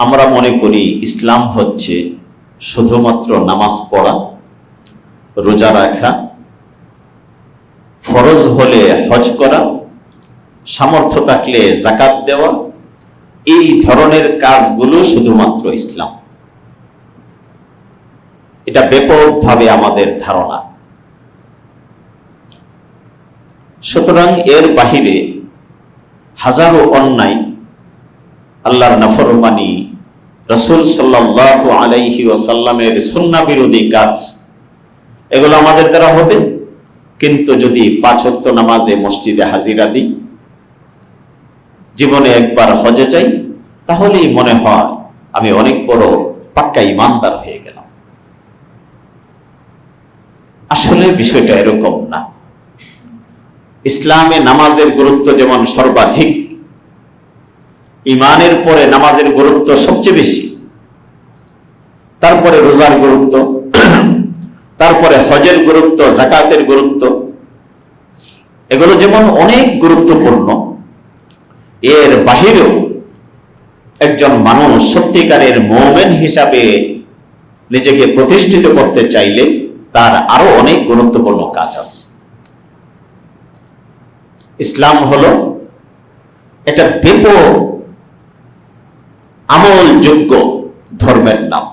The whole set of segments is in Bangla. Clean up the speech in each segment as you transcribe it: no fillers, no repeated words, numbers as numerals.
আমরা মনে করি ইসলাম হচ্ছে শুধুমাত্র নামাজ পড়া, রোজা রাখা, ফরজ হলে হজ করা, সামর্থ্য থাকলে যাকাত দেওয়া, এই ধরনের কাজগুলো শুধুমাত্র ইসলাম। এটা ব্যাপকভাবে আমাদের ধারণা। সুতরাং এর বাহিরে হাজারো অন্যায়, আল্লাহর নাফরমানি, রাসূল সাল্লাল্লাহু আলাইহি ওয়াসাল্লামের সুন্নাহ বিরোধী কাজ, এগুলো আমাদের দ্বারা হবে। কিন্তু যদি 5 ওয়াক্ত নামাজে মসজিদে হাজিরা দিই, জীবনে একবার হজে যাই, তাহলেই মনে হয় আমি অনেক বড় পাক্কা ইমানদার হয়ে গেলাম। আসলে বিষয়টা এরকম না। ইসলামে নামাজের গুরুত্ব যেমন সর্বাধিক, ইমানের পরে নামাজের গুরুত্ব সবচেয়ে বেশি, তারপরে রোজার গুরুত্ব, তারপরে হজের গুরুত্ব, যাকাতের গুরুত্ব, এগুলো যেমন অনেক গুরুত্বপূর্ণ, এর বাহিরেও একজন মানুষ সত্যিকারের মুমিন হিসাবে নিজেকে প্রতিষ্ঠিত করতে চাইলে তার আরো অনেক গুরুত্বপূর্ণ কাজ আছে। ইসলাম হলো এটা ব্যাপক আমলযোগ্য ধর্মের নাম।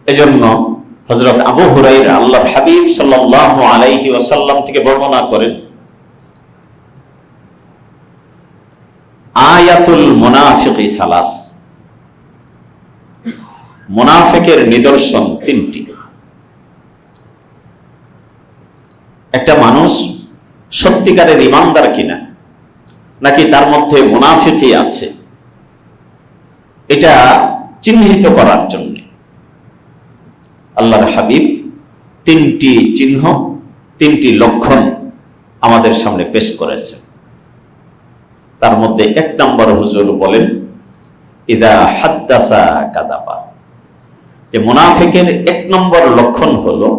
এজন্য হযরত আবু হুরায়রা আল্লাহর হাবিব সাল্লাল্লাহু আলাইহি ওয়াসাল্লাম থেকে বর্ণনা করেন, আয়াতুল মুনাফিকি সালাস, মুনাফিকের নিদর্শন 3টি। একটা মানুষ সত্যিকারের ইমানদার কিনা, নাকি তার মধ্যে মুনাফিকি আছে, এটা চিহ্নিত করার জন্য আল্লাহর হাবিব 3টি চিহ্ন, 3টি লক্ষণ আমাদের সামনে পেশ করেছে। তার মধ্যে 1 নম্বর হুজুর বলেন, ইদা হাদ্দাসা কাযাবা, যে মুনাফিকের 1 নম্বর লক্ষণ হলো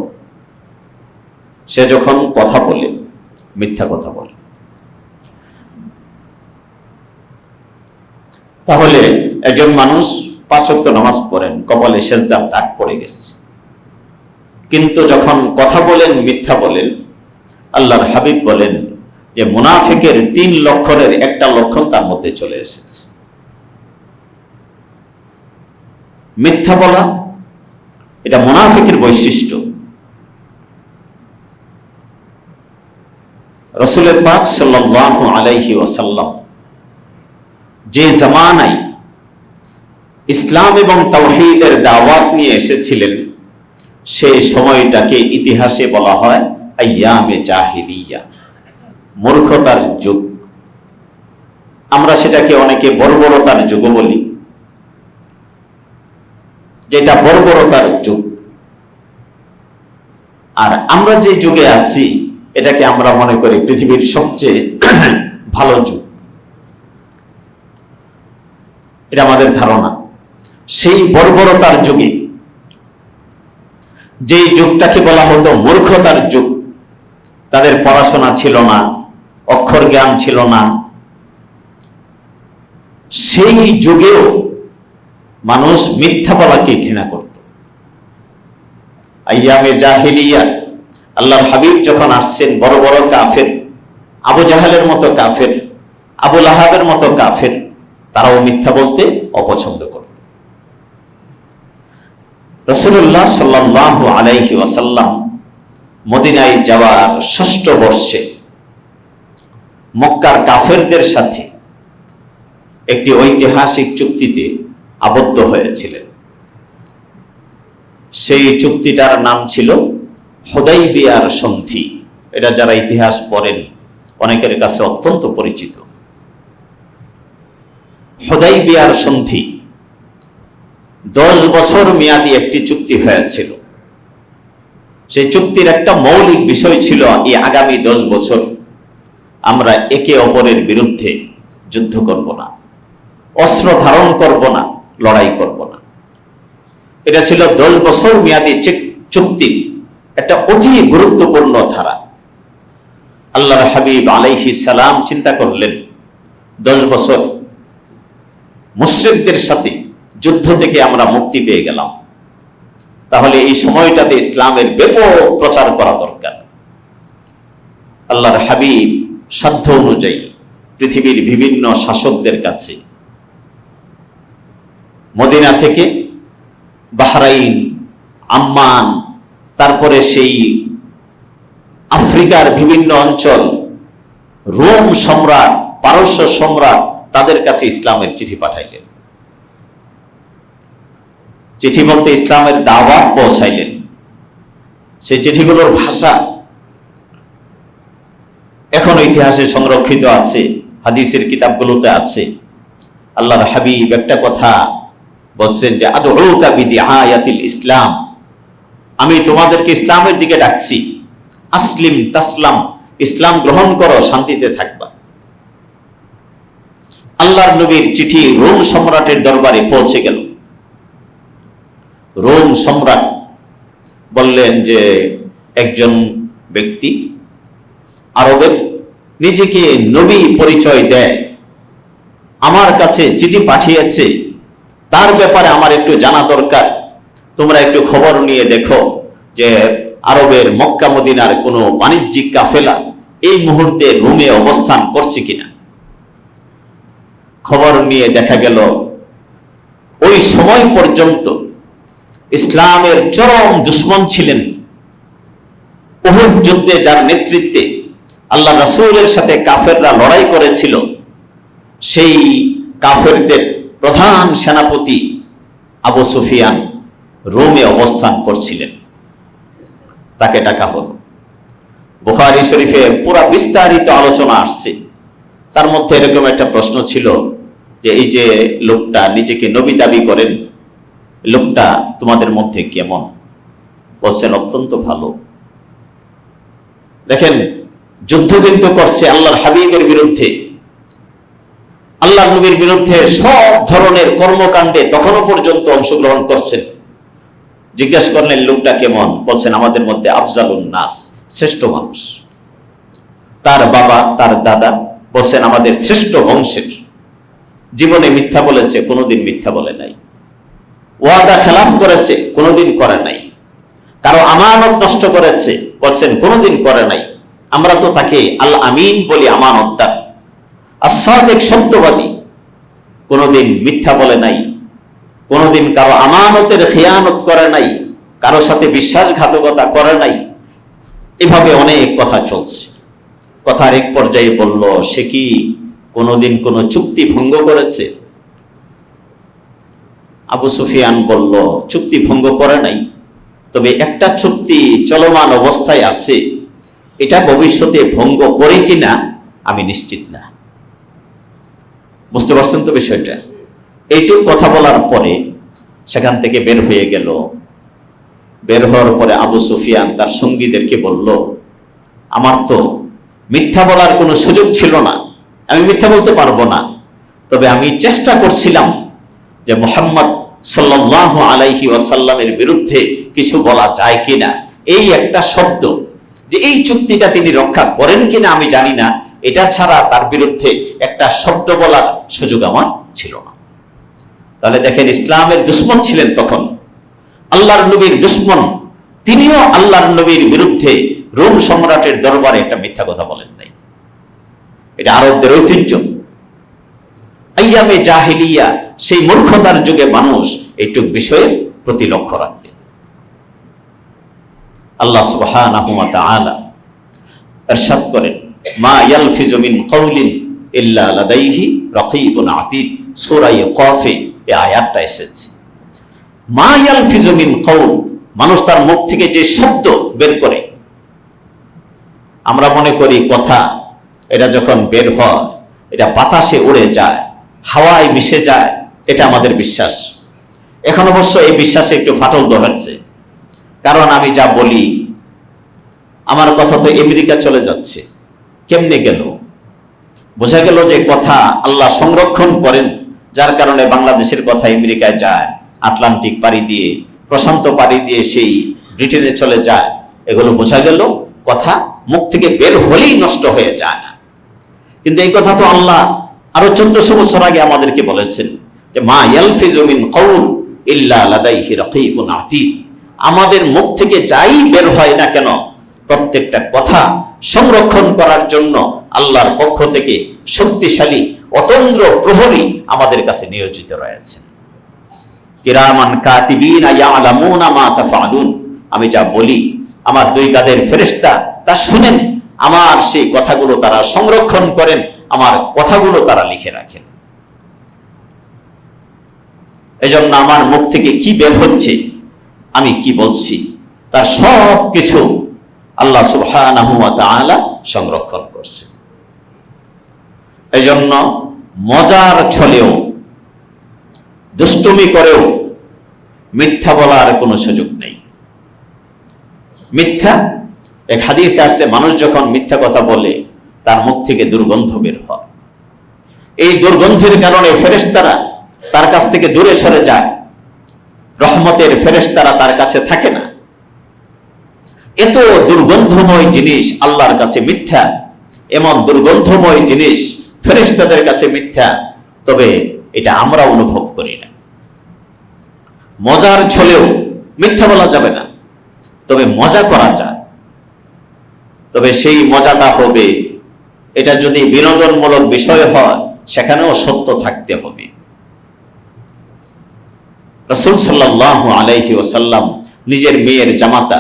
সে যখন কথা বলে মিথ্যা কথা বলে। তাহলে একজন মানুষ 5 ওয়াক্ত নামাজ পড়েন, কপালে সেজদার দাগ পড়ে গেছে, কিন্তু যখন কথা বলেন মিথ্যা বলেন, আল্লাহর হাবিব বলেন যে মুনাফিকের 3 লক্ষণের একটা লক্ষণ তার মধ্যে চলে এসেছে। মিথ্যা বলা এটা মুনাফিকের বৈশিষ্ট্য। রাসূল পাক সাল্লাল্লাহু আলাইহি ওয়াসাল্লাম যে জামানায় ইসলাম এবং তাওহীদের দাওয়াত নিয়ে এসেছিলেন, সেই সময়টাকে ইতিহাসে বলা হয় আইয়ামে জাহিলিয়া, মূর্খতার যুগ। আমরা সেটাকে অনেকে বর্বরতার যুগ বলি, যেটা বর্বরতার যুগ। আর আমরা যে যুগে আছি এটাকে আমরা মনে করি পৃথিবীর সবচেয়ে ভালো যুগ। এটা আমাদের ধারণা। সেই বর্বরতার যুগে, যেই যুগটাকে বলা হতো মূর্খতার যুগ, তাদের পড়াশোনা ছিল না, অক্ষর জ্ঞান ছিল না, সেই যুগেও মানুষ মিথ্যা বলাকে ঘৃণা করত। আইয়ামে জাহিলিয়া আল্লাহর হাবিব যখন আসছেন, বড় বড় কাফের, আবু জাহেলের মতো কাফের, আবু লাহাবের মতো কাফের, তারাও মিথ্যা বলতে অপছন্দ করত। রাসূলুল্লাহ সাল্লাল্লাহু আলাইহি ওয়াসাল্লাম মদিনায় যাওয়ার 6ষ্ঠ বর্ষে মক্কার কাফেরদের সাথে একটি ঐতিহাসিক চুক্তিতে আবদ্ধ হয়েছিলেন। সেই চুক্তিটার নাম ছিল হুদাইবিয়ার সন্ধি। এটা যারা ইতিহাস পড়েন অনেকের কাছে অত্যন্ত পরিচিত। হুদাইবিয়ার সন্ধি 10 বছর মেয়াদী একটি চুক্তি হয়েছিল। সেই চুক্তির একটা মৌলিক বিষয় ছিল, এই আগামী 10 বছর আমরা একে অপরের বিরুদ্ধে যুদ্ধ করব না, অস্ত্র ধারণ করব না, লড়াই করব না। এটা ছিল 10 বছর মেয়াদী চুক্তির একটা অতি গুরুত্বপূর্ণ ধারা। আল্লাহর হাবিব আলাইহিস সালাম চিন্তা করলেন, 10 বছর মুশরিকদের সাথে যুদ্ধ থেকে আমরা মুক্তি পেয়ে গেলাম। তাহলে এই সময়টাতে ইসলামের ব্যাপক প্রচার করা দরকার। আল্লাহর হাবিব সাধ্য অনুযায়ী পৃথিবীর বিভিন্ন শাসকদের কাছে, মদিনা থেকে বাহরাইন, আম্মান, তারপরে সেই আফ্রিকার বিভিন্ন অঞ্চল, রোম সম্রাট, পারস্য সম্রাট, তাদের কাছে ইসলামের চিঠি পাঠাইলেন। চিঠি বলতে ইসলামের দাওয়াত পৌঁছাইলেন। সেই চিঠিগুলোর ভাষা এখনো ইতিহাসে সংরক্ষিত আছে, হাদিসের কিতাবগুলোতে আছে। আল্লাহর হাবিব একটা কথা বলছেন যে আদউকা বিদিআয়াতিল ইসলাম, আমি তোমাদেরকে ইসলামের দিকে ডাকছি। আসলিম তাসলাম, ইসলাম গ্রহণ করো, শান্তিতে থাকবা। আল্লাহর নবীর চিঠি রোম সম্রাটের দরবারে পৌঁছে গেল। রোম সম্রাট বললেন যে একজন ব্যক্তি আরবের, নিজেকে নবী পরিচয় দেয়, আমার কাছে চিঠি পাঠিয়েছে, তার ব্যাপারে আমার একটু জানা দরকার। তোমরা একটু খবর নিয়ে দেখো যে আরবের মক্কা মদিনার কোনো বাণিজ্যিক কাফেলা এই মুহূর্তে রোমে অবস্থান করছে কিনা। খবর নিয়ে দেখা গেল ওই সময় পর্যন্ত ইসলামের চরম দুশমন ছিলেন, উহুদ যুদ্ধে যার নেতৃত্বে আল্লাহ রাসূলের সাথে কাফেররা লড়াই করেছিল, সেই কাফেরদের প্রধান সেনাপতি আবু সুফিয়ান রোমে অবস্থান করছিলেন। তাকে ডাকা হলো। বুখারী শরীফে পুরা বিস্তারিত আলোচনা আসছে। তার মধ্যে এরকম একটা প্রশ্ন ছিল যে এই যে লোকটা নিজেকে নবী দাবি করেন, লোকটা তোমাদের মধ্যে কেমন? বলছেন অত্যন্ত ভালো। দেখেন, যুদ্ধ কিন্তু করছে আল্লাহর হাবিবের বিরুদ্ধে, আল্লাহর নবীর বিরুদ্ধে সব ধরনের কর্মকাণ্ডে তখনও পর্যন্ত অংশগ্রহণ করছেন। জিজ্ঞেস করলেন লোকটা কেমন? বলছেন আমাদের মধ্যে আফজালুন নাস, শ্রেষ্ঠ মানুষ। তার বাবা, তার দাদা বলছেন আমাদের শ্রেষ্ঠ বংশের। জীবনে মিথ্যা বলেছে, কোনোদিন মিথ্যা বলে নাই। ওয়াদা খেলাফ করেছে, কোনোদিন করে নাই। কারো আমানত নষ্ট করেছে, বলছেন কোনোদিন করে নাই। আমরা তো তাকে আল আমিন বলি, আমানতদার। আস-সাদিক, সত্যবাদী, কোনোদিন মিথ্যা বলে নাই, কোনোদিন কারো আমানতের খেয়ানত করে নাই, কারো সাথে বিশ্বাসঘাতকতা করে নাই। এভাবে অনেক কথা চলছে। কথার এক পর্যায়ে বলল, সে কি কোনোদিন কোনো চুক্তি ভঙ্গ করেছে? আবু সুফিয়ান বলল, চুক্তি ভঙ্গ করে নাই, তবে একটা চুক্তি চলমান অবস্থায় আছে, এটা ভবিষ্যতে ভঙ্গ করে কিনা আমি নিশ্চিত না। বুঝতে পারছেন তো বিষয়টা? এইটুকু কথা বলার পরে সেখান থেকে বের হয়ে গেল। বের হওয়ার পরে আবু সুফিয়ান তার সঙ্গীদেরকে বলল, আমার তো মিথ্যা বলার কোনো সুযোগ ছিল না, আমি মিথ্যা বলতে পারবো না, তবে আমি চেষ্টা করছিলাম যে মুহাম্মদ সাল্লাল্লাহু আলাইহি ওয়াসাল্লামের বিরুদ্ধে কিছু বলা যায় কিনা। এই একটা শব্দ, যে এই চুক্তিটা তিনি রক্ষা করেন কিনা আমি জানি না, এটা ছাড়া তার বিরুদ্ধে একটা শব্দ বলার সুযোগ আমার ছিল না। তাহলে দেখেন, ইসলামের দুশমন ছিলেন তখন, আল্লাহর নবীর দুশমন, তিনিও আল্লাহর নবীর বিরুদ্ধে রোম সম্রাটের দরবারে একটা মিথ্যা কথা বলেন নাই। এটা আরবদের ঐতিহ্য। আইয়ামে জাহিলিয়া, সেই মূর্খতার যুগে মানুষ এইটুক বিষয়ের প্রতি লক্ষ্য রাখতেন। আল্লাহ সুবহানাহু ওয়া তাআলা ইরশাদ করেন, মা ইয়ালফিজু মিন কাওলিন ইল্লা লাদাইহি রাকীবুন আতীদ। সূরা কাফে এই আয়াতটা এসেছে। মা ইয়ালফিজু মিন কাওল, মানুষ তার মুখ থেকে যে শব্দ বের করে, আমরা মনে করি কথা, এটা যখন বের হয় এটা বাতাসে উড়ে যায়, হাওয়ায় মিশে যায়, এটা আমাদের বিশ্বাস। এখন অবশ্য এই বিশ্বাসে একটু ফাটল ধরেছে, কারণ আমি যা বলি, আমার কথা তো আমেরিকা চলে যাচ্ছে। কেমনে গেল? বোঝা গেল যে কথা আল্লাহ সংরক্ষণ করেন, যার কারণে বাংলাদেশের কথা আমেরিকায় যায়, আটলান্টিক পাড়ি দিয়ে, প্রশান্ত পাড়ি দিয়ে সেই ব্রিটেনে চলে যায়। এগুলো বোঝা গেল কথা মুখ থেকে বের হলেই নষ্ট হয়ে যায় না। কিন্তু এই কথা তো আল্লাহ আরো 1400 বছর আগে আমাদেরকে বলেছেন, যে মা ইয়ালফিজু মিন কওল ইল্লা লাদাইহি রাকীবুন আতীদ, আমাদের মুখ থেকে যাই বের হয় না কেন প্রত্যেকটা কথা সংরক্ষণ করার জন্য আল্লাহর পক্ষ থেকে শক্তিশালী অতন্দ্র প্রহরী আমাদের কাছে নিয়োজিত রয়েছেন। কিরামান কাতিবিনা ইয়ালামুনা মা তাফআলুন, আমি যা বলি আমার দুই কাঁধের ফেরেশতা তা শুনেন, আমার সেই কথাগুলো তারা সংরক্ষণ করেন, আমার কথাগুলো তারা লিখে রাখেন। এজন্য আমার মুখ থেকে কি বের হচ্ছে, আমি কি বলছি, তার সব কিছু আল্লাহ সুবহানাহু ওয়া তাআলা সংরক্ষণ করছে। এজন্য মজার ছলেও দুষ্টুমি করেও মিথ্যা বলার কোনো সুযোগ নেই। মিথ্যা, এক হাদিসে আসছে মানুষ যখন মিথ্যা কথা বলে তার মুখ থেকে দুর্গন্ধ বের হয়, এই দুর্গন্ধের কারণে ফেরেশতারা তার কাছ থেকে দূরে সরে যায়, রহমতের ফেরেশতারা তার কাছে থাকে না। এত দুর্গন্ধময় জিনিস আল্লাহর কাছে মিথ্যা, এমন দুর্গন্ধময় জিনিস ফেরেশতাদের কাছে মিথ্যা, তবে এটা আমরা অনুভব করি না। মজার ছলেও মিথ্যা বলা যাবে না, তবে মজা করা যায়। তবে সেই মজাটা হবে, এটা যদি বিনোদনমূলক বিষয় হয় সেখানেও সত্য থাকতে হবে। রাসূল সাল্লাল্লাহু আলাইহি ওয়াসাল্লাম নিজের মেয়ের জামাতা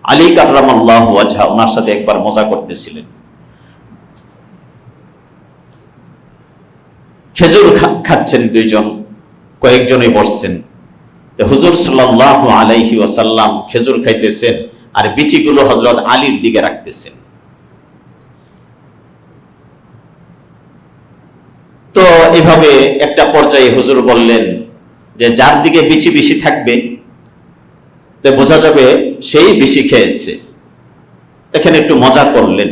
আলী কাররামাল্লাহু ওয়াজহা, ওনার সাথে একবার মজা করতেছিলেন। খেজুর খাচ্ছেন দুইজন, কয়েকজনে বসছেন। হুজুর সাল্লাল্লাহু আলাইহি ওয়াসাল্লাম খেজুর খাইতেছেন আর বিচিগুলো হযরত আলীর দিকে রাখতেছেন। তো এভাবে একটা পর্যায়ে হুজুর বললেন যে যার দিকে বিচি বেশি থাকবে তো বোঝা যাবে সেই বেশি খেয়েছে। এখানে একটু মজা করলেন।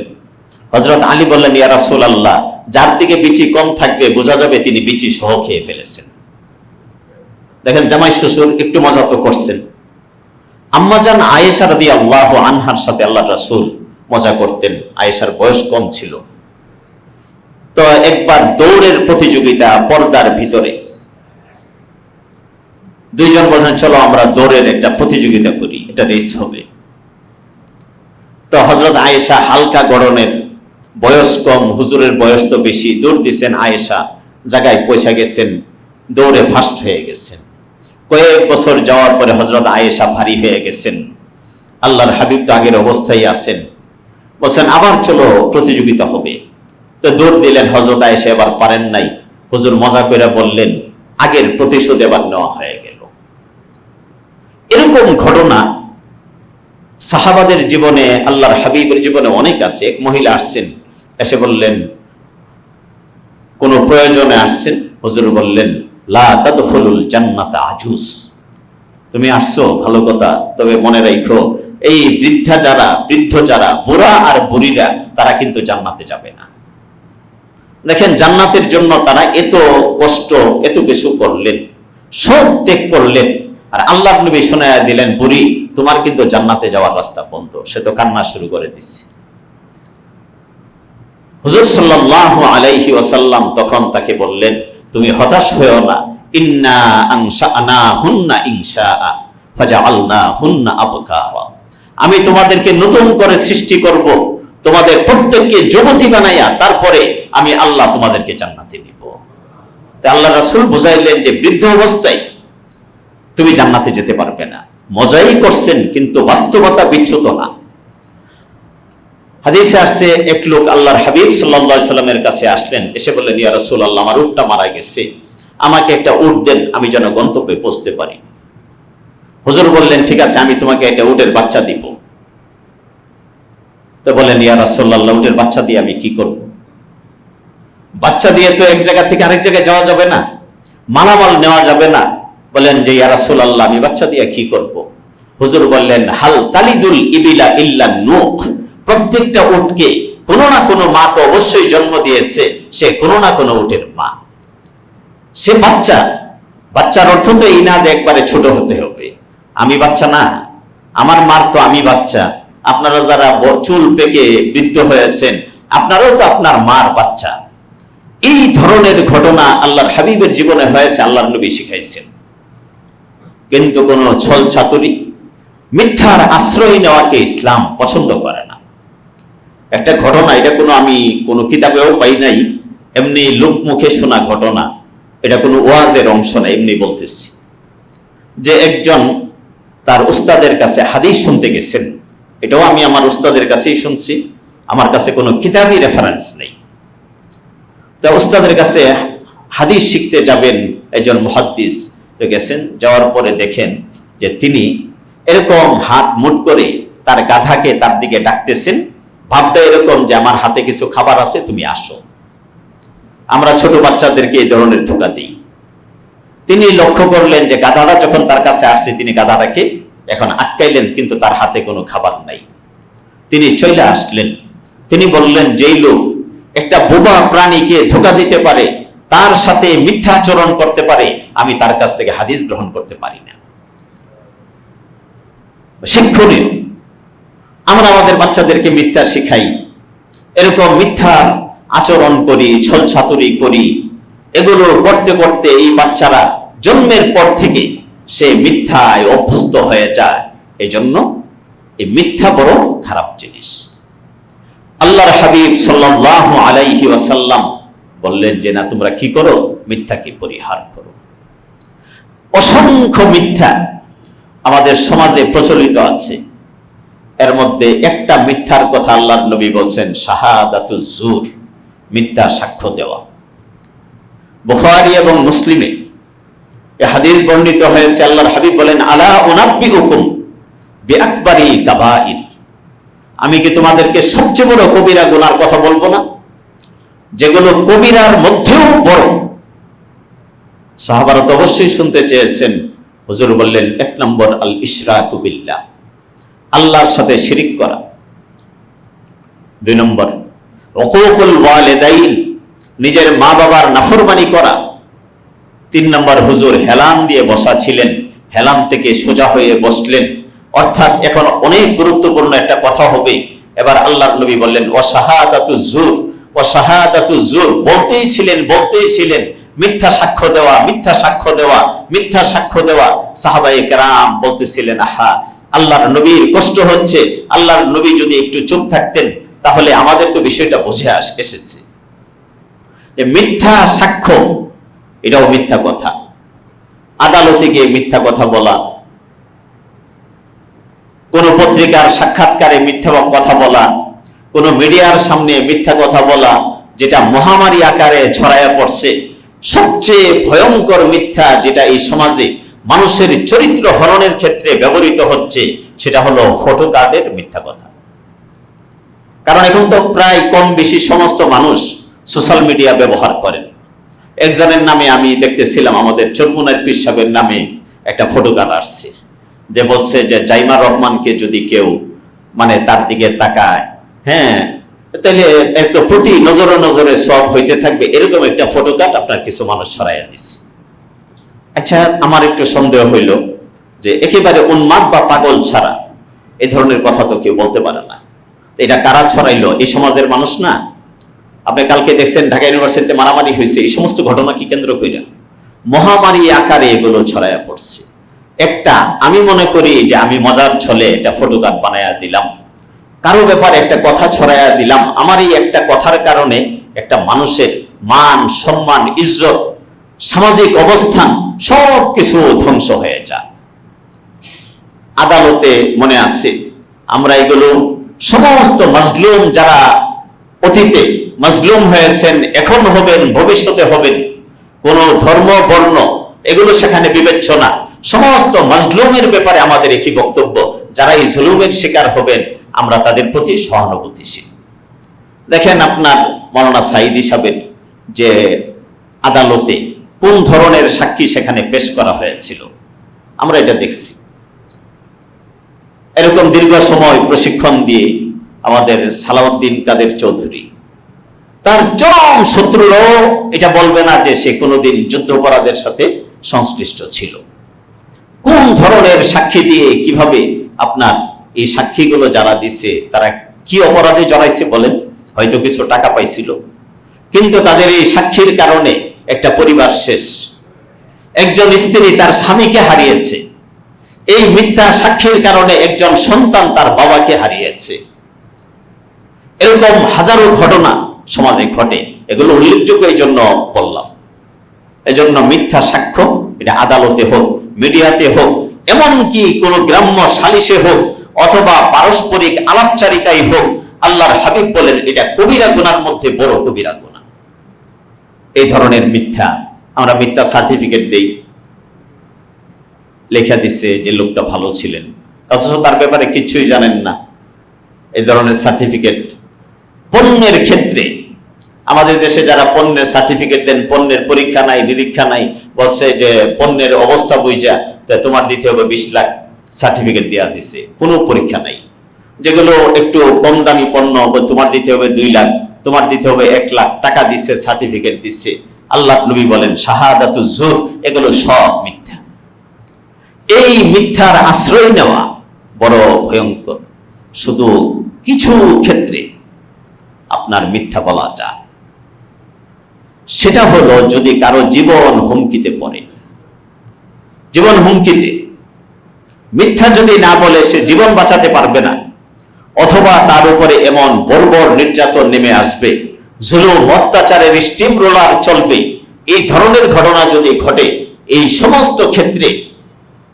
হযরত আলী বললেন, ইয়া রাসূলুল্লাহ, যার দিকে বিচি কম থাকবে বোঝা যাবে তিনি বিচি সহ খেয়ে ফেলেছেন। দেখেন জামাই শ্বশুর একটু মজা তো করছেন। আম্মাজান আয়েশা রাদিয়াল্লাহু আনহার সাথে আল্লাহর রাসূল মজা করতেন। আয়েশার বয়স কম ছিল। তো একবার দৌড়ের প্রতিযোগিতা পর্দার ভিতরে, দুইজন বললেন চলো আমরা দৌড়ের একটা প্রতিযোগিতা করি, এটা রেস হবে। তো হযরত আয়েশা হালকা গড়নের, বয়স কম, হুজুরের বয়স তো বেশি, দৌড় দিচ্ছেন। আয়েশা জায়গায় পৌঁছে গেছেন, দৌড়ে ফার্স্ট হয়ে গেছেন। কয়েক বছর যাওয়ার পরে হযরত আয়েশা ভারী হয়ে গেছেন। আল্লাহর হাবিব তো আগের অবস্থায় আছেন, বলছেন আবার চলো প্রতিযোগিতা হবে। তো দৌড় দিলেন। হযরত আয়েশা এবার পারেন নাই। হুজুর মজা করে বললেন, আগের প্রতিশোধ এবার নেওয়া হয়ে গেল। এরকম ঘটনা সাহাবাদের জীবনে, আল্লাহর হাবিবের জীবনে অনেক আছে। এক মহিলা আসছেন, এসে বললেন, কোন প্রয়োজনে আসছেন। হুজুর বললেন, লা তাদখুলুল জান্নাতা আজুজ, তুমি আসছো ভালো কথা, তবে মনে রাখো এই বৃদ্ধ যারা বুড়া আর বুড়িরা, তারা কিন্তু জান্নাতে যাবে না। দেখেন জান্নাতের জন্য তারা এত কষ্ট, এত কিছু করলেন, সব ত্যাগ করলেন, আর আল্লাহর নবী শোনায়া দিলেন, বুড়ি তোমার কিন্তু জান্নাতে যাওয়ার রাস্তা বন্ধ। সে তো কান্না শুরু করে দিচ্ছে। হুজুর সাল্লাল্লাহু আলাইহি ওয়াসাল্লাম তখন তাকে বললেন, তুমি হতাশ হয়েও না, ইন্না আনশানাহুন্না ইনশাআ ফাজআলনাহুন্না আবকারা, আমি তোমাদেরকে নতুন করে সৃষ্টি করব, তোমাদের প্রত্যেককে যুবতী বানাইয়া তারপরে আমি আল্লাহ তোমাদেরকে জান্নাতে নিব। তাই আল্লাহ রাসূল বুঝাইলেন যে বৃদ্ধ অবস্থায় তুমি জান্নাতে যেতে পারবে না। মজাই করছেন, কিন্তু বাস্তবতা বিচ্যুত না। হাদিসে আসছে, এক লোক আল্লাহর হাবিব সাল্লাল্লাহু আলাইহি সাল্লামের কাছে আসলেন, এসে বললেন, ইয়া রাসূলুল্লাহ, আমার উটটা মারা গেছে, আমাকে একটা উট দেন, আমি যেন গন্তব্যে পৌঁছতে পারি। হুজুর বললেন, ঠিক আছে, আমি তোমাকে একটা উটের বাচ্চা দিব। তো বললেন, ইয়া রাসূলুল্লাহ, উটের বাচ্চা দিয়ে আমি কি করব? বাচ্চা দিয়ে তো এক জায়গা থেকে আরেক জায়গায় যাওয়া যাবে না, মালামাল নেওয়া যাবে না। বলেন যে, ইয়া রাসূলুল্লাহ, আমি বাচ্চা দিয়ে কি করব? হুজুর বললেন, হাল তালিদুল ইবিলা ইল্লা নূখ, প্রত্যেকটা উটকে কোনো না কোনো মা তো অবশ্যই জন্ম দিয়েছে, সে কোনো না কোনো উটের মা, সে বাচ্চা। বাচ্চার অর্থ তো এই না যে একবারে ছোট হতে হবে। আমি বাচ্চা না, আমার মার তো আমি বাচ্চা। আপনারা যারা চুল পেকে বৃদ্ধ হয়েছেন, আপনারাও তো আপনার মার বাচ্চা। এই ধরনের ঘটনা আল্লাহর হাবিবের জীবনে হয়েছে, আল্লাহর নবী শিখাইছেন। কিন্তু কোন ছল ছাতুরি, মিথ্যার আশ্রয় নেওয়াকে ইসলাম পছন্দ করে না। একটা ঘটনা, এটা আমি কোনো কিতাবেও পাই নাই, এমনি লোক মুখে শোনা ঘটনা, এটা কোনো ওয়াজের অংশ না, এমনি বলতেছি যে একজন তার উস্তাদের কাছে হাদিস শুনতে গেছেন। এটাও আমি আমার উস্তাদের কাছেই শুনছি, আমার কাছে কোনো কিতাবি রেফারেন্স নেই। তা উস্তাদের কাছে হাদিস শিখতে যাবেন একজন মুহাদ্দিস, তো গেছেন, যাওয়ার পরে দেখেন যে তিনি এরকম হাত মুট করে তার গাধাকে তার দিকে ডাকতেছেন, ভাবটা এরকম যে আমার হাতে কিছু খাবার আছে, তুমি আসো। আমরা ছোট বাচ্চাদেরকে এই ধরনের ধোঁকা দিই। তিনি লক্ষ্য করলেন যে গাধাটা যখন তার কাছে আসছে, তিনি গাধাটাকে এখন আটকাইলেন, কিন্তু তার হাতে কোনো খাবার নাই। তিনি চলে আসলেন। তিনি বললেন, যেই লোক একটা বোবা প্রাণীকে ধোঁকা দিতে পারে, তার সাথে মিথ্যাচরণ করতে পারে, আমি তার কাছ থেকে হাদিস গ্রহণ করতে পারি না। শিক্ষণীয়, আমরা আমাদের বাচ্চাদেরকে মিথ্যা শিখাই, এরকম মিথ্যা আচরণ করি, ছল ছাতুরি করি। এগুলো করতে করতে এই বাচ্চারা জন্মের পর থেকে সে মিথ্যায় অভ্যস্ত হয়ে যায়। এই জন্য এই মিথ্যা বড় খারাপ জিনিস। আল্লাহর হাবিব সাল্লাল্লাহু আলাইহি ওয়াসাল্লাম বললেন যে না, তোমরা কি করো, মিথ্যাকে পরিহার করো। অসংখ্য মিথ্যা আমাদের সমাজে প্রচলিত আছে। এর মধ্যে একটা মিথ্যার কথা আল্লাহর নবী বলছেন, শাহাদাতুজ জুর, মিথ্যা সাক্ষ্য দেওয়া। বুখারী এবং মুসলিমে এই হাদিস বর্ণিত হয়েছে। আল্লাহর হাবিব বলেন, আলা উনাব্বিউকুম বিআকবারিল কাবাইর, আমি কি তোমাদেরকে সবচেয়ে বড় কবিরা গুনার কথা বলবো না, যেগুলো কবিরার মধ্যেও বড়? সাহাবারা তো অবশ্যই শুনতে চেয়েছেন। হুজুর বললেন, এক নম্বর আল ইশরাকু বিল্লাহ, আল্লাহর সাথে শিরিক করা। দুই নম্বর উকুকুল ওয়ালিদাইন, নিজের মা বাবার নাফরমানি করা। তিন নম্বর, হুজুর হেলান দিয়ে বসা ছিলেন, হেলান থেকে সোজা হয়ে বসলেন, অর্থাৎ এখন অনেক গুরুত্বপূর্ণ একটা কথা হবে। এবার আল্লাহর নবী বললেন, ওয়া শাহাদাতুজ জুর, ওয়া শাহাদাতুজ জুর, বলতেই ছিলেন মিথ্যা সাক্ষ্য দেওয়া, মিথ্যা সাক্ষ্য দেওয়া, মিথ্যা সাক্ষ্য দেওয়া। সাহাবায়ে কেরাম বলতেছিলেন, আহা, আল্লাহর নবীর কষ্ট হচ্ছে, আল্লাহর নবী যদি একটু চুপ থাকতেন তাহলে আমাদের তো বিষয়টা বুঝে এসেছে। মিথ্যা সাক্ষ্য, এটাও মিথ্যা কথা। আদালতে গিয়ে মিথ্যা কথা বলা, কোন পত্রিকার সাক্ষাৎকারে মিথ্যা কথা বলা, কোন মিডিয়ার সামনে মিথ্যা কথা বলা, যেটা মহামারী আকারে ছড়ায়া পড়ছে। সবচেয়ে ভয়ঙ্কর মিথ্যা যেটা এই সমাজে মানুষের চরিত্র হরণের ক্ষেত্রে ব্যবহৃত হচ্ছে, সেটা হলো ফটো কার্ডের মিথ্যা কথা। কারণ এখন তো প্রায় কম বেশি সমস্ত মানুষ সোশ্যাল মিডিয়া ব্যবহার করেন। একজনের নামে আমি দেখতেছিলাম, আমাদের চরমুনার পীর সাহেবের নামে একটা ফটো কার্ড আসছে, যে বলছে যে জাইমা রহমানকে যদি কেউ তার দিকে তাকায়, হ্যাঁ, তাহলে একটা প্রতি নজরে নজরে সব হইতে থাকবে, এরকম একটা ফটো কার্ড আপনার কিছু মানুষ ছড়াইয়া দিচ্ছে। আচ্ছা, আমার একটু সন্দেহ হইল যে একেবারে উন্মাদ বা পাগল ছাড়া এই ধরনের কথা তো কেউ বলতে পারে না। এটা কারা ছড়াইলো? এই সমাজের মানুষ না? আপনি কালকে দেখছেন ঢাকা ইউনিভার্সিটিতে মারামারি হয়েছে, এই সমস্ত ঘটনা কি কেন্দ্র কইরা মহামারী আকারে এগুলো ছড়াইয়া পড়ছে। একটা আমি মনে করি যে আমি মজার ছলে একটা ফটো কার্ড বানাইয়া দিলাম, কারো ব্যাপারে একটা কথা ছড়াইয়া দিলাম, আমার এই একটা কথার কারণে একটা মানুষের মান, সম্মান, ইজ্জত, সামাজিক অবস্থান সবকিছু ধ্বংস হয়ে যায়। আদালতে মনে আছে আমরা এগুলো সমস্ত মাজলুম, যারা অতীতে মাজলুম হয়েছেন, এখন হবেন, ভবিষ্যতে হবেন, কোন ধর্ম বর্ণ এগুলো সেখানে বিবেচ্য না। সমস্ত মাজলুমের ব্যাপারে আমাদের একই বক্তব্য, যারা এই জুলুমের শিকার হবেন আমরা তাদের প্রতি সহানুভূতিশীল। দেখেন আপনার মাওলানা সাঈদী সাহেবের যে আদালতে কোন ধরনের সাক্ষী সেখানে পেশ করা হয়েছিল, আমরা এটা দেখছি। এরকম দীর্ঘ সময় প্রশিক্ষণ দিয়ে আমাদের সালাউদ্দিন কাদের চৌধুরী, তার চরম শত্রুরাও এটা বলবে না যে সে কোনোদিন যুদ্ধাপরাধের সাথে সংশ্লিষ্ট ছিল। কোন ধরনের সাক্ষী দিয়ে কিভাবে আপনার এই সাক্ষীগুলো যারা দিচ্ছে তারা কি অপরাধে জড়াইছে বলেন? হয়তো কিছু টাকা পাইছিল, কিন্তু তাদের এই সাক্ষীর কারণে একটা পরিবার শেষ। একজন স্ত্রী তার স্বামীকে হারিয়েছে, এই মিথ্যা সাক্ষীর কারণে একজন সন্তান তার বাবাকে হারিয়েছে। এরকম হাজারো ঘটনা সমাজে ঘটে, এগুলো উল্লেখযোগ্য এই জন্য বললাম। এজন্য মিথ্যা সাক্ষ্য, এটা আদালতে হোক, মিডিয়াতে হোক, এমনকি কোন গ্রাম্য সালিশে হোক অথবা পারস্পরিক আলাপচারিতাই হোক, আল্লাহর হাবিব বলেন এটা কবিরা গুনার মধ্যে বড় কবিরা গুনাহ। এই ধরনের মিথ্যা, আমরা মিথ্যা সার্টিফিকেট দেই, লেখা দিচ্ছে যে লোকটা ভালো ছিলেন, অথচ তার ব্যাপারে কিছুই জানেন না। এই ধরনের সার্টিফিকেট পণ্যের ক্ষেত্রে, আমাদের দেশে যারা পণ্যের সার্টিফিকেট দেন, পণ্যের পরীক্ষা নাই, নিরীক্ষা নাই, বলছে যে পণ্যের অবস্থা বুঝা তোমার দিতে হবে 20 লাখ, সার্টিফিকেট দেওয়া দিছে, কোনো পরীক্ষা নাই। যেগুলো একটু কম দামি পণ্য, তোমার দিতে হবে 2 লাখ, তোমার দিতে হবে 1 লাখ টাকা দিচ্ছে, সার্টিফিকেট দিচ্ছে। আল্লাহ নবী বলেন শাহাদাতু জুর, এগুলো সব মিথ্যা। এই মিথ্যার আশ্রয় নেওয়া বড় ভয়ঙ্কর। শুধু কিছু ক্ষেত্রে আপনার মিথ্যা বলা যায়, সেটা হলো যদি কারো জীবন হুমকিতে পড়ে। জীবন হুমকিতে, মিথ্যা যদি না বলে সে জীবন বাঁচাতে পারবে না, অথবা তার উপরে এমন বর্বর নির্যাতন নেমে আসবে, জুলুম অত্যাচারের স্টিম রোলার চলবে, এই ধরনের ঘটনা যদি ঘটে, এই সমস্ত ক্ষেত্রে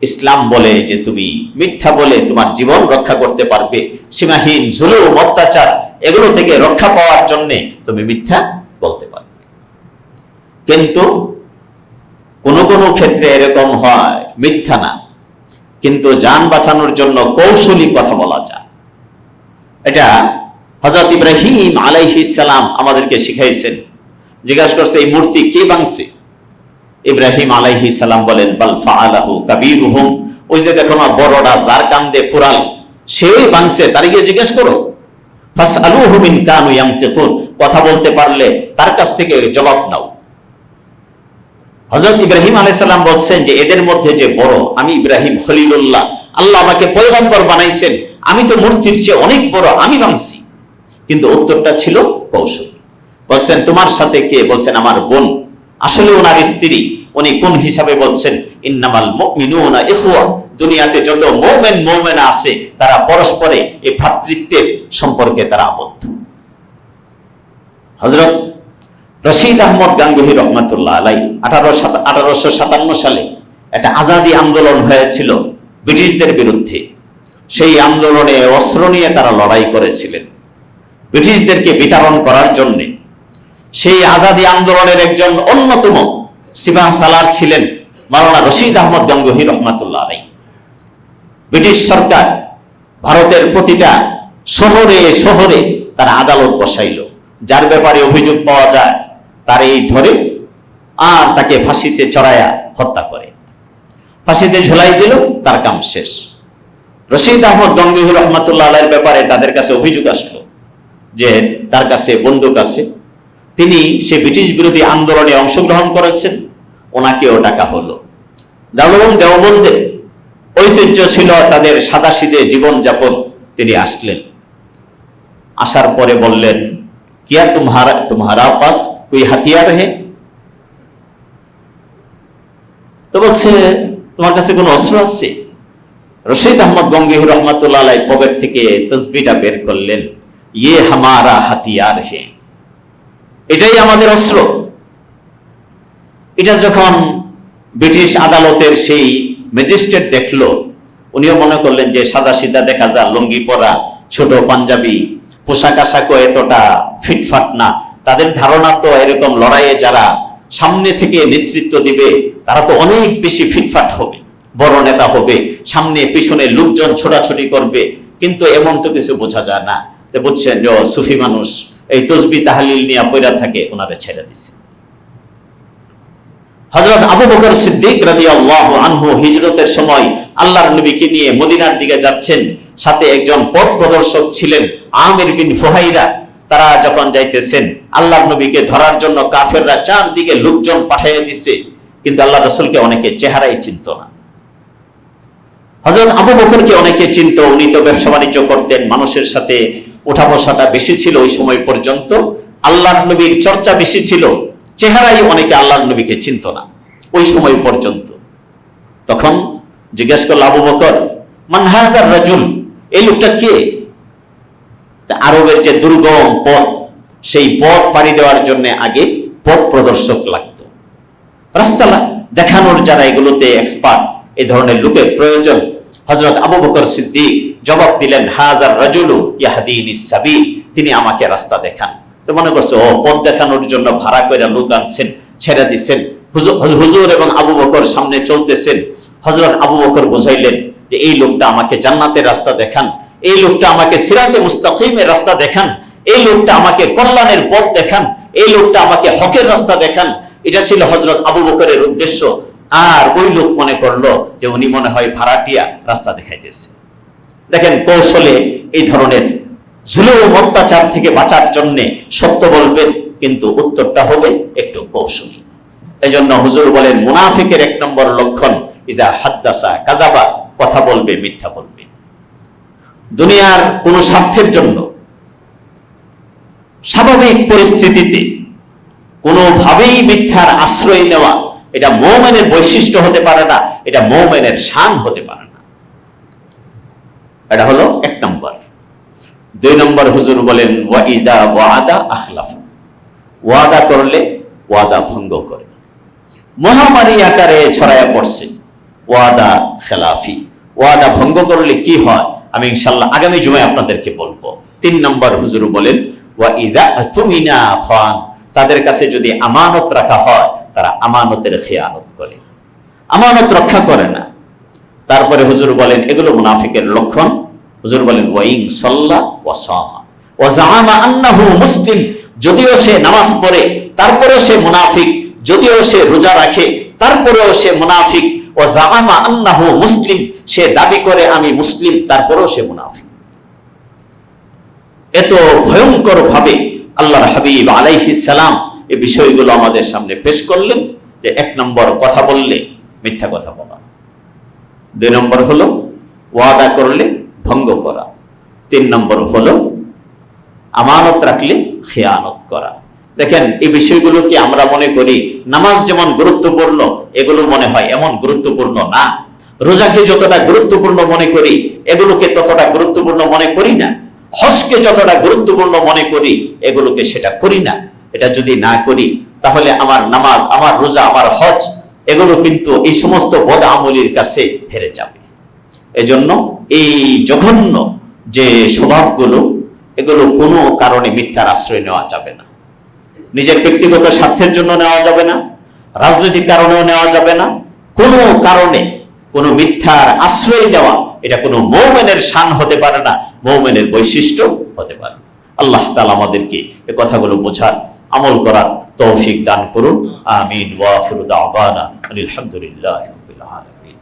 ইসলাম বলে যে তুমি মিথ্যা বলে তোমার জীবন রক্ষা করতে পারবে। সীমাহীন জুলুম অত্যাচার এগুলো থেকে রক্ষা পাওয়ার জন্য তুমি মিথ্যা বলতে পারবে। কিন্তু কোন কোন ক্ষেত্রে এরকম হয় মিথ্যা না, কিন্তু জান বাঁচানোর জন্য কৌশলী কথা বলা যায়। এটা হযরত ইব্রাহিম আলাইহিস সালাম আমাদেরকে শিখাইছেন। জিজ্ঞাসা করছে এই মূর্তি কে ভাঙছে? ইব্রাহিম আলাইহিস সালাম বলেন বাল ফাআলাহু কাবীরুহুম, ওই যে দেখো না বড়টা যার কান্দে কুরাল, সেই ভাঙছে, তার গিয়ে জিজ্ঞেস করো। ফাসআলুহু মিন কানু ইয়ামতিকুন, কথা বলতে পারলে তার কাছ থেকে জবাব নাও। হযরত ইব্রাহিম আলাইহিস সালাম বলছেন যে এদের মধ্যে যে বড়, আমি ইব্রাহিম খলিলুল্লাহ, আল্লাহ আমাকে পয়গম্বর বানাইছেন, আমি তো মূর্তির চেয়ে অনেক বড়, আমি ভাঙছি। কিন্তু উত্তরটা ছিল কৌশল। বলছেন তোমার সাথে কে? বলছেন আমার বোন। আসলে ওনার স্ত্রী। উনি কোন হিসাবে বলছেন ইন্নামাল মুমিনুনা ইখওয়া, দুনিয়াতে যত মুমিন মুমিনা আছে তারা পরস্পরে এই ভ্রাতৃত্বের সম্পর্কে তারা আবদ্ধ। হযরত রশিদ আহমদ গাঙ্গুহি রহমাতুল্লাহ আলাইহি 1857 সালে একটা আজাদি আন্দোলন হয়েছিল ব্রিটিশদের বিরুদ্ধে। সেই আন্দোলনে অস্ত্র নিয়ে তারা লড়াই করেছিলেন ব্রিটিশদেরকে বিতাড়ন করার জন্য। সেই আজাদি আন্দোলনের একজন অন্যতম সিপাহ সালার ছিলেন মাওলানা রশিদ আহমদ গাঙ্গুহি রহমাতুল্লাহ আলাইহি। ব্রিটিশ সরকার ভারতের প্রতিটা শহরে শহরে তারা আদালত বসাইল, যার ব্যাপারে অভিযোগ পাওয়া যায় তারই ধরে আর তাকে ফাঁসিতে চড়াইয়া হত্যা করে, ফাঁসিতে ঝুলাই দিল, তার কাম শেষ। রশিদ আহমদ গাঙ্গুহি রহমাতুল্লাহ আলাইহির ব্যাপারে তাদের কাছে অভিযোগ আসলো যে তার কাছে বন্দুক আছে, তিনি সে ব্রিটিশ বিরোধী আন্দোলনে অংশগ্রহণ করেছেন, ওনাকেও ডাকা হলো। দারুল উলুম দেওবন্দের ঐতিহ্য ছিল তাদের সাদাসিধে জীবনযাপন। তিনি আসলেন, আসার পরে বললেন কিয়া তুমহারা পাস কোই হাতিয়ার হে? তো বলছে তোমার কাছে কোনো অস্ত্র আছে? রশিদ আহমদ গাঙ্গুহি রহমাতুল্লাহ আলাইহি পকেট থেকে তসবিহটা বের করলেন, ইয়ে হামারা হাতিয়ার হে, এটাই আমাদের অস্ত্র। এটা যখন ব্রিটিশ আদালতের সেই ম্যাজিস্ট্রেট দেখলো, উনিও মনে করলেন যে সাদা সিধা দেখা যায়, লুঙ্গি পরা, ছোট পাঞ্জাবি, পোশাক আশাকও এতটা ফিটফাট না। তাদের ধারণা তো এরকম লড়াইয়ে যারা সামনে থেকে নেতৃত্ব দিবে তারা তো অনেক বেশি ফিটফাট হবে, বড় নেতা হবে, সামনে পিছনে লোকজন ছোটাছুটি করবে। কিন্তু এমন তো কিছু বোঝা যায় না। তো বুঝছেন যে সুফি মানুষ এই তসবিহ তাহলিল নিয়ে পয়রা থাকে, ওনারে ছেড়ে দিচ্ছে। হযরত আবু বকর সিদ্দিক রাদিয়াল্লাহু আনহু হিজরতের সময় আল্লাহর নবীকে নিয়ে মদিনার দিকে যাচ্ছেন, সাথে একজন পথ প্রদর্শক ছিলেন আমির বিন ফুহাইরা। তারা যখন যাইতেছেন আল্লাহর নবীকে ধরার জন্য কাফেররা চারদিকে লোকজন পাঠিয়ে দিছে, কিন্তু আল্লাহ রাসূলকে অনেকে চেহারাই চিনত না। হযরত আবু বকরকে অনেকে চিনত, উনি তো ব্যবসা বাণিজ্য করতেন, মানুষের সাথে ওঠা বসাটা বেশি ছিল ওই সময় পর্যন্ত। আল্লাহর নবীর চর্চা বেশি ছিল, চেহারাই অনেকে আল্লাহর নবীকে চিনত না ওই সময় পর্যন্ত। তখন জিজ্ঞেস করল আবু বকর, মান হাযার রাজুল, এই লোকটা কে? আরবের যে দুর্গম পথ, সেই পথ পাড়ি দেওয়ার জন্য আগে পথ প্রদর্শক লাগতো, রাস্তা দেখানোর যারা এগুলোতে এক্সপার্ট, এই ধরনের লোকের প্রয়োজন। হযরত আবু বকর সিদ্দিক জবাব দিলেন, হাযার রাজুলু ইয়াহদিনিস সাবিল, তিনি আমাকে রাস্তা দেখান। তো মনে করছে ও পথ দেখানোর জন্য ভাড়া করে লোক আনছেন, ছেড়ে দিচ্ছেন। হুজুর এবং আবু বকর সামনে চলতেছেন। হযরত আবু বকর বুঝাইলেন যে এই লোকটা আমাকে জান্নাতের রাস্তা দেখান, এই লোকটা আমাকে সিরাতে মুস্তাকিমের রাস্তা দেখান, এই লোকটা আমাকে কল্যাণের পথ দেখান, এই লোকটা আমাকে হকের রাস্তা দেখান। এটা ছিল হযরত আবু বকরের উদ্দেশ্য। আর ওই লোক মনে করলো যে উনি মনে হয় ভাড়াটিয়া রাস্তা দেখাইতেছে। দেখেন, কৌশলে এই ধরনের জুলুম অত্যাচার থেকে বাঁচার জন্য সত্য বলবেন, কিন্তু উত্তরটা হবে একটু কৌশলী। এই জন্য হুজুর বলেন, মুনাফিকের 1 নম্বর লক্ষণ ইজা হাদ্দাসা কাযাবা, কথা বলবে, মিথ্যা বলবে। দুনিয়ার কোন স্বার্থের জন্য স্বাভাবিক পরিস্থিতিতে কোনোভাবেই মিথ্যার আশ্রয় নেওয়া, এটা মুমিনের বৈশিষ্ট্য হতে পারে না, এটা মুমিনের শান হতে পারে না। এটা হলো 1 নম্বর। 2 নম্বর হুজুর বলেন, ওয়াইদা ওয়াদা আখলাফ, ওয়াদা করলে ওয়াদা ভঙ্গ করে। মহামারী আকারে ছড়ায়া পড়ছে ওয়াদা খেলাফি। ওয়াদা ভঙ্গ করলে কি হয় আমি ইনশাআল্লাহ আগামী জুমায় আপনাদেরকে বলবো। 3 নম্বর হুজুর বলেন, ওয়াইদা তুমিনা খান, তাদের কাছে যদি আমানত রাখা হয় তারা আমানতের খেয়ানত করে, আমানত রক্ষা করে না। তারপরে হুজুর বলেন এগুলো মুনাফিকের লক্ষণ। হুজুর বলেন, ওয়াইং সাল্লা ওয়া সামা ওয়া জাআমা আন্নাহু মুসলিম, যদিও সে নামাজ পড়ে তারপরেও সে মুনাফিক, যদিও সে রোজা রাখে তারপরেও সে মুনাফিক। ওয়া জাআমা আন্নাহু মুসলিম, সে দাবি করে আমি মুসলিম, তারপরেও সে মুনাফিক। এত ভয়ঙ্কর ভাবে আল্লাহর হাবিব আলাইহিস সালাম এই বিষয়গুলো আমাদের সামনে পেশ করলেন যে 1 নম্বর কথা বললে মিথ্যা কথা বলা, 2 নম্বর হলো ওয়াদা করলে ভঙ্গ করা, 3 নম্বর হলো আমানত রাখলে খেয়ানত করা। দেখেন, এই বিষয়গুলোকে আমরা মনে করি নামাজ যেমন গুরুত্বপূর্ণ, এগুলো মনে হয় এমন গুরুত্বপূর্ণ না। রোজাকে যতটা গুরুত্বপূর্ণ মনে করি, এগুলোকে ততটা গুরুত্বপূর্ণ মনে করি না। হজকে যতটা গুরুত্বপূর্ণ মনে করি, এগুলোকে সেটা করি না। এটা যদি না করি তাহলে আমার নামাজ, আমার রোজা, আমার হজ, এগুলো কিন্তু এই সমস্ত বদ আমলির কাছে হেরে যাবে। এজন্য এই জঘন্য যে স্বভাবগুলো, এগুলো কোনো কারণে মিথ্যার আশ্রয় নেওয়া যাবে না। নিজের ব্যক্তিগত স্বার্থের জন্য নেওয়া যাবে না, রাজনৈতিক কারণেও নেওয়া যাবে না। কোনো কারণে কোনো মিথ্যার আশ্রয় নেওয়া, এটা কোনো মুমিনের শান হতে পারে না, মুমিনের বৈশিষ্ট্য হতে পারে না। আল্লাহ তাআলা আমাদেরকে এই কথাগুলো বোঝার, আমল করার তৌফিক দান করুন। আমিন। ওয়া আখিরু দাওয়ানা আলহামদুলিল্লাহি রাব্বিল আলামিন।